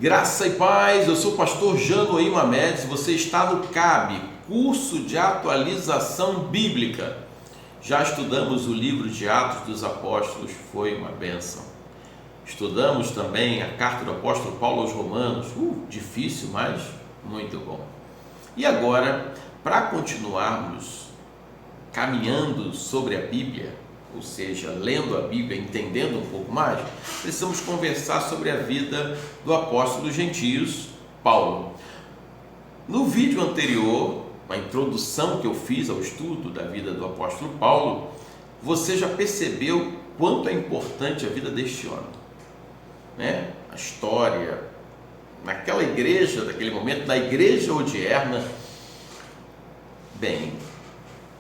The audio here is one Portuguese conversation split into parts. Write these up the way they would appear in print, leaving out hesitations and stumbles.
Graça e paz, eu sou o pastor Janoí Mamedes, você está no CAB, Curso de Atualização Bíblica. Já estudamos o livro de Atos dos Apóstolos, foi uma bênção. Estudamos também a carta do apóstolo Paulo aos Romanos, difícil, mas muito bom. E agora, para continuarmos caminhando sobre a Bíblia, ou seja, lendo a Bíblia, entendendo um pouco mais, precisamos conversar sobre a vida do apóstolo dos gentios, Paulo. No vídeo anterior, a introdução que eu fiz ao estudo da vida do apóstolo Paulo, você já percebeu quanto é importante a vida deste homem, né? A história, naquela igreja, daquele momento, da igreja odierna. Bem,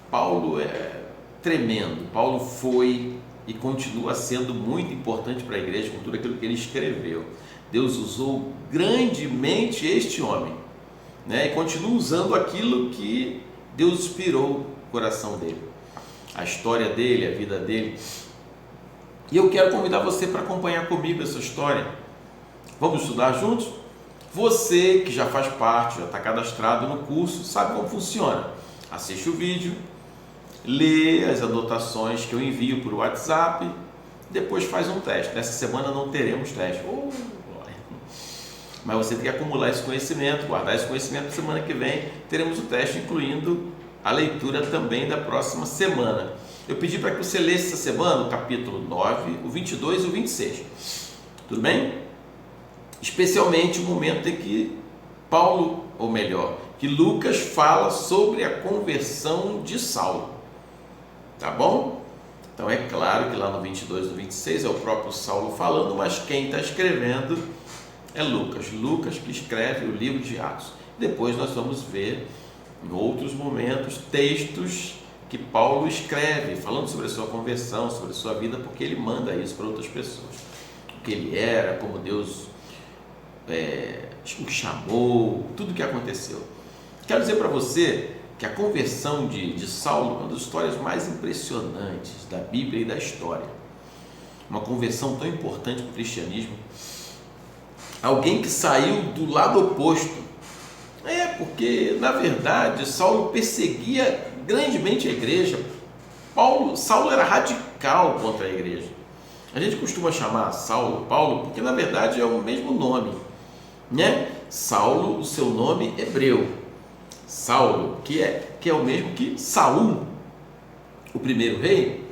Paulo é tremendo. Paulo foi e continua sendo muito importante para a igreja com tudo aquilo que ele escreveu. Deus usou grandemente este homem, né? E continua usando aquilo que Deus inspirou o coração dele, a história dele, a vida dele. E eu quero convidar você para acompanhar comigo essa história. Vamos estudar juntos? Você que já faz parte, já está cadastrado no curso, sabe como funciona. Assiste o vídeo, lê as anotações que eu envio por WhatsApp, depois faz um teste. Nessa semana não teremos teste, mas você tem que acumular esse conhecimento, guardar esse conhecimento. Na semana que vem teremos o teste, incluindo a leitura também da próxima semana. Eu pedi para que você lesse essa semana o capítulo 9, o 22 e o 26, tudo bem? Especialmente o momento em que Paulo, ou melhor, que Lucas fala sobre a conversão de Saulo. Tá bom? Então é claro que lá no 22 e no 26 é o próprio Saulo falando, mas quem está escrevendo é Lucas. Lucas que escreve o livro de Atos. Depois nós vamos ver em outros momentos textos que Paulo escreve, falando sobre a sua conversão, sobre a sua vida, porque ele manda isso para outras pessoas. O que ele era, como Deus o chamou, tudo o que aconteceu. Quero dizer para você que a conversão de Saulo é uma das histórias mais impressionantes da Bíblia e da história. Uma conversão tão importante para o cristianismo. Alguém que saiu do lado oposto. Porque na verdade Saulo perseguia grandemente a igreja. Saulo era radical contra a igreja. A gente costuma chamar Saulo, Paulo, porque na verdade é o mesmo nome, né? Saulo, o seu nome hebreu. Saulo, que é o mesmo que Saul, o primeiro rei,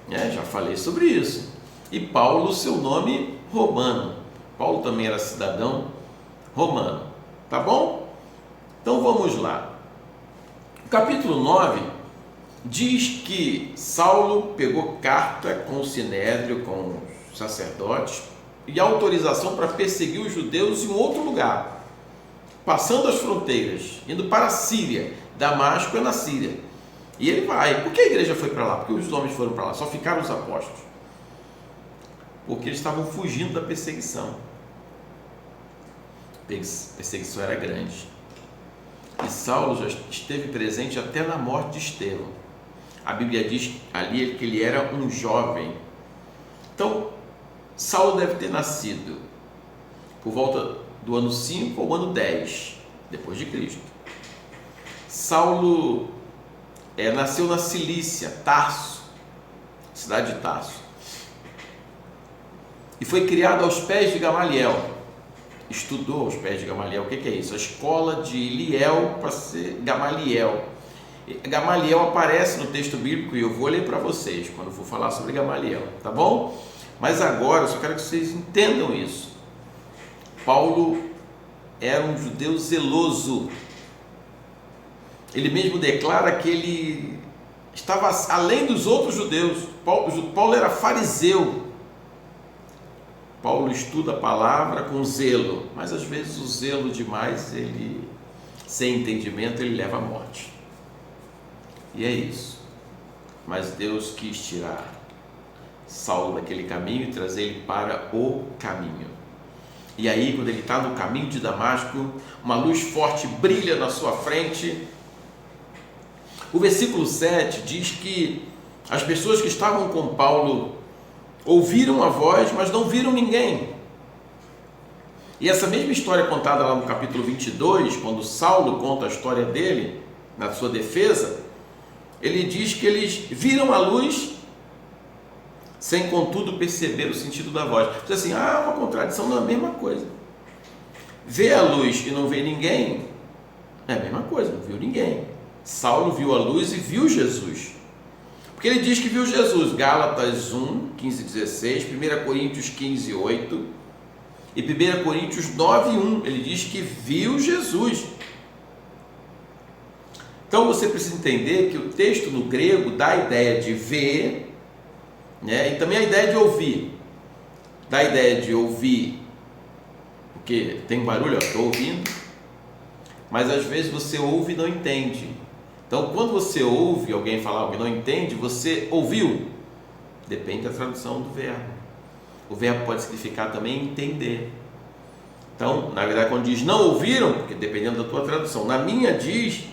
né? Já falei sobre isso. E Paulo, seu nome romano. Paulo também era cidadão romano, tá bom? Então vamos lá. O capítulo 9 diz que Saulo pegou carta com o Sinédrio, com os sacerdotes, e autorização para perseguir os judeus em outro lugar, passando as fronteiras, indo para a Síria. Damasco é na Síria. E ele vai. Por que a igreja foi para lá? Por que os homens foram para lá? Só ficaram os apóstolos. Porque eles estavam fugindo da perseguição. A perseguição era grande. E Saulo já esteve presente até na morte de Estevão. A Bíblia diz ali que ele era um jovem. Então, Saulo deve ter nascido por volta do ano 5 ou ano 10 depois de Cristo. Saulo nasceu na Cilícia, Tarso, cidade de Tarso, e foi criado aos pés de Gamaliel. Estudou aos pés de Gamaliel. O que é isso? A escola de Iliel para ser Gamaliel. Gamaliel aparece no texto bíblico e eu vou ler para vocês quando for falar sobre Gamaliel, tá bom? Mas agora eu só quero que vocês entendam isso. Paulo era um judeu zeloso. Ele mesmo declara que ele estava além dos outros judeus. Paulo era fariseu. Paulo estuda a palavra com zelo, mas às vezes o zelo demais, sem entendimento, ele leva à morte. E é isso. Mas Deus quis tirar Saulo daquele caminho e trazer ele para o caminho. E aí, quando ele está no caminho de Damasco, uma luz forte brilha na sua frente. O versículo 7 diz que as pessoas que estavam com Paulo ouviram a voz, mas não viram ninguém. E essa mesma história contada lá no capítulo 22, quando Saulo conta a história dele, na sua defesa, ele diz que eles viram a luz sem contudo perceber o sentido da voz. Diz assim, uma contradição, não é a mesma coisa. Ver a luz e não ver ninguém é a mesma coisa, não viu ninguém. Saulo viu a luz e viu Jesus. Porque ele diz que viu Jesus, Gálatas 1, 15 e 16, 1 Coríntios 15, 8 e 1 Coríntios 9, 1, ele diz que viu Jesus. Então você precisa entender que o texto no grego dá a ideia de ver, né? E também a ideia de ouvir. Dá a ideia de ouvir, porque tem barulho, eu estou ouvindo, mas às vezes você ouve e não entende. Então quando você ouve alguém falar algo e não entende, você ouviu. Depende da tradução do verbo. O verbo pode significar também entender. Então, na verdade, quando diz não ouviram, porque dependendo da tua tradução, na minha diz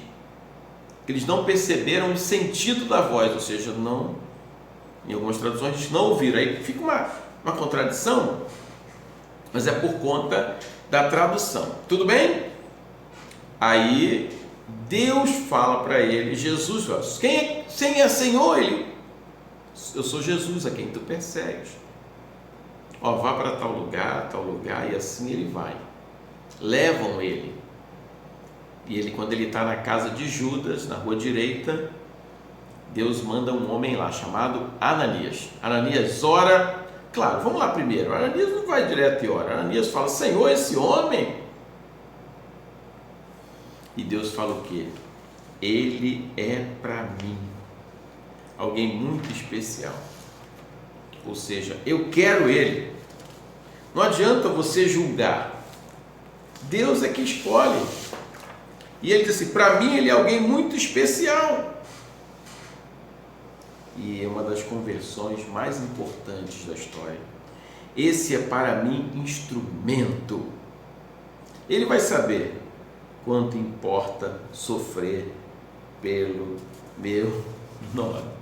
que eles não perceberam o sentido da voz, ou seja, não, em algumas traduções diz não ouviram. Aí fica uma contradição, mas é por conta da tradução. Tudo bem? Aí Deus fala para ele, Jesus fala, quem é Senhor? Ele, eu sou Jesus a quem tu persegues. Vá para tal lugar, e assim ele vai. Levam ele. E ele, quando ele está na casa de Judas, na rua direita, Deus manda um homem lá, chamado Ananias. Ananias ora, claro, vamos lá primeiro, Ananias não vai direto e ora, Ananias fala, Senhor, esse homem? E Deus fala o quê? Ele é para mim alguém muito especial. Ou seja, eu quero ele. Não adianta você julgar. Deus é que escolhe. E ele diz assim, para mim ele é alguém muito especial. E é uma das conversões mais importantes da história. Esse é para mim instrumento. Ele vai saber quanto importa sofrer pelo meu nome.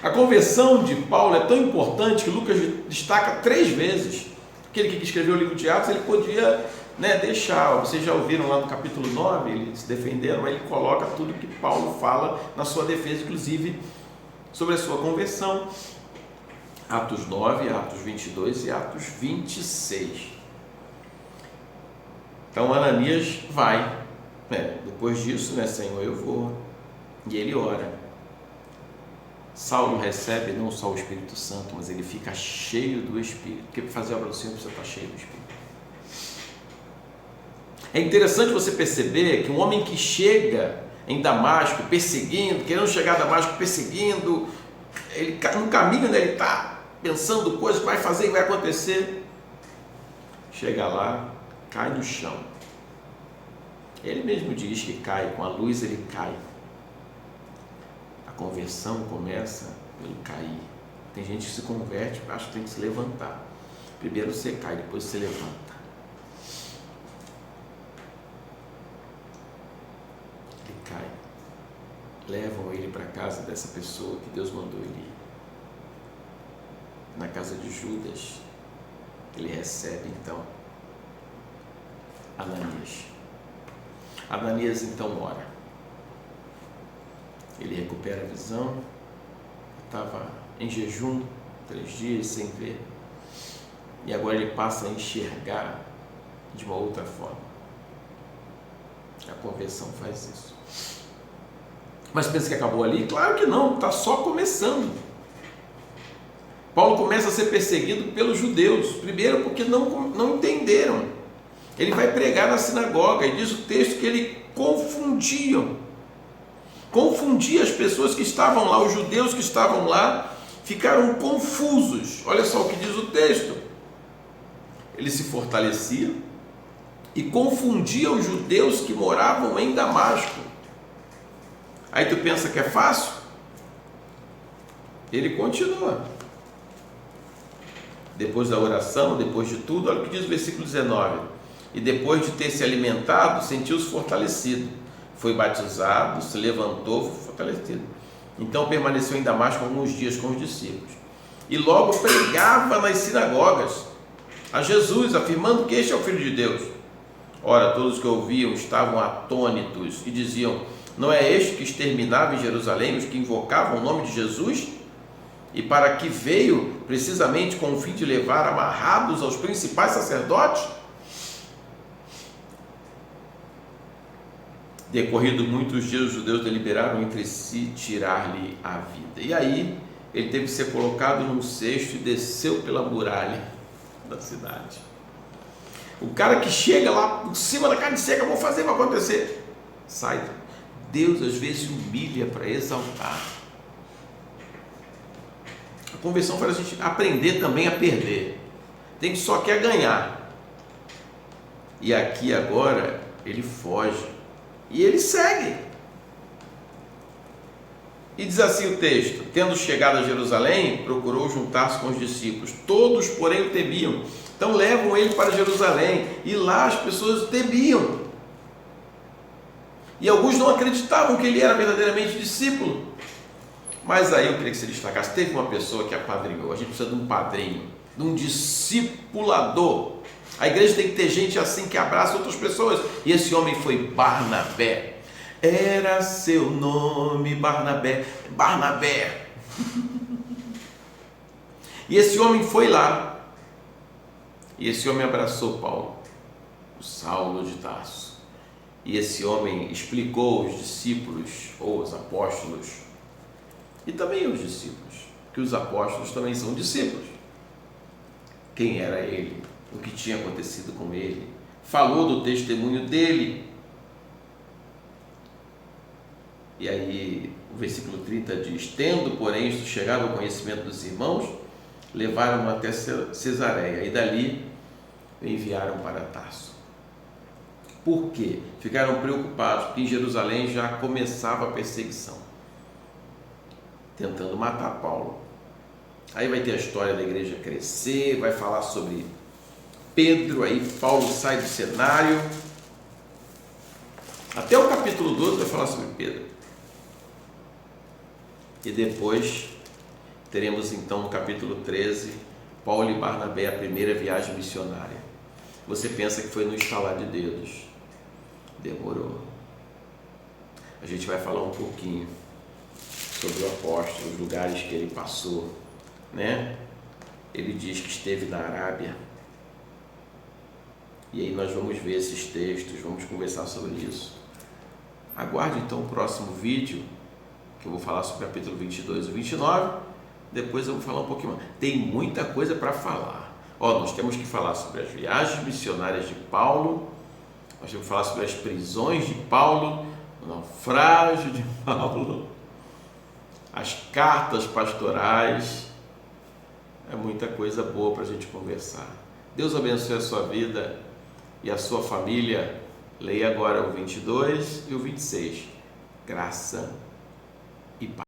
A conversão de Paulo é tão importante que Lucas destaca 3 vezes. Aquele que escreveu o livro de Atos, ele podia, deixar. Vocês já ouviram lá no capítulo 9, eles se defenderam, mas ele coloca tudo que Paulo fala na sua defesa, inclusive sobre a sua conversão. Atos 9, Atos 22 e Atos 26. Então Ananias vai. Depois disso, Senhor, eu vou. E ele ora. Saulo recebe não só o Espírito Santo, mas ele fica cheio do Espírito, porque para fazer a obra do Senhor precisa estar cheio do Espírito. É interessante você perceber que um homem que chega em Damasco perseguindo, querendo chegar a Damasco perseguindo, ele no caminho, ele está pensando coisas que vai fazer e vai acontecer, chega lá, cai no chão. Ele mesmo diz que cai, com a luz ele cai. A conversão começa pelo cair. Tem gente que se converte, acha que tem que se levantar. Primeiro você cai, depois você levanta. Ele cai. Levam ele para a casa dessa pessoa que Deus mandou ele ir. Na casa de Judas, ele recebe então Ananias. Ananias então ora. Ele recupera a visão, estava em jejum 3 dias sem ver, e agora ele passa a enxergar de uma outra forma. A conversão faz isso. Mas pensa que acabou ali? Claro que não, está só começando. Paulo começa a ser perseguido pelos judeus, primeiro porque não entenderam. Ele vai pregar na sinagoga e diz o texto que ele confundia as pessoas que estavam lá, os judeus que estavam lá, ficaram confusos. Olha só o que diz o texto. Ele se fortalecia e confundia os judeus que moravam em Damasco. Aí tu pensa que é fácil? Ele continua. Depois da oração, depois de tudo, olha o que diz o versículo 19. E depois de ter se alimentado, sentiu-se fortalecido. Foi batizado, se levantou, foi fortalecido. Então permaneceu em Damasco alguns dias com os discípulos. E logo pregava nas sinagogas a Jesus, afirmando que este é o Filho de Deus. Ora, todos que ouviam estavam atônitos e diziam: não é este que exterminava em Jerusalém os que invocavam o nome de Jesus? E para que veio precisamente com o fim de levar amarrados aos principais sacerdotes? Decorrido muitos dias, os judeus deliberaram entre si tirar-lhe a vida. E aí ele teve que ser colocado num cesto e desceu pela muralha da cidade. O cara que chega lá por cima da carne seca, vou fazer, vai acontecer. Sai. Deus às vezes humilha para exaltar. A conversão faz a gente aprender também a perder. Tem que só quer ganhar. E aqui agora ele foge. E ele segue. E diz assim o texto: tendo chegado a Jerusalém, procurou juntar-se com os discípulos. Todos, porém, o temiam. Então levam ele para Jerusalém. E lá as pessoas o temiam. E alguns não acreditavam que ele era verdadeiramente discípulo. Mas aí eu queria que você destacasse: teve uma pessoa que apadrinhou. A gente precisa de um padrinho, de um discipulador. A igreja tem que ter gente assim que abraça outras pessoas. E esse homem foi Barnabé. Era seu nome Barnabé. Barnabé. E esse homem foi lá. E esse homem abraçou Paulo, o Saulo de Tarso. E esse homem explicou aos discípulos, ou aos apóstolos, e também aos discípulos, que os apóstolos também são discípulos. Quem era ele? O que tinha acontecido com ele? Falou do testemunho dele. E aí o versículo 30 diz: tendo, porém, isto chegado ao conhecimento dos irmãos, levaram-no até Cesareia, e dali o enviaram para Tarso. Por quê? Ficaram preocupados, porque em Jerusalém já começava a perseguição, tentando matar Paulo. Aí vai ter a história da igreja crescer, vai falar sobre Pedro, aí Paulo sai do cenário. Até o capítulo 12 vai falar sobre Pedro. E depois teremos então no capítulo 13, Paulo e Barnabé, a primeira viagem missionária. Você pensa que foi no estalar de dedos. Demorou. A gente vai falar um pouquinho sobre o apóstolo, os lugares que ele passou, né? Ele diz que esteve na Arábia. E aí nós vamos ver esses textos, vamos conversar sobre isso. Aguarde então o próximo vídeo, que eu vou falar sobre o capítulo 22 e 29. Depois eu vou falar um pouquinho mais. Tem muita coisa para falar. Nós temos que falar sobre as viagens missionárias de Paulo, nós temos que falar sobre as prisões de Paulo, o naufrágio de Paulo, as cartas pastorais. É muita coisa boa para a gente conversar. Deus abençoe a sua vida e a sua família. Leia agora o 22 e o 26. Graça e paz.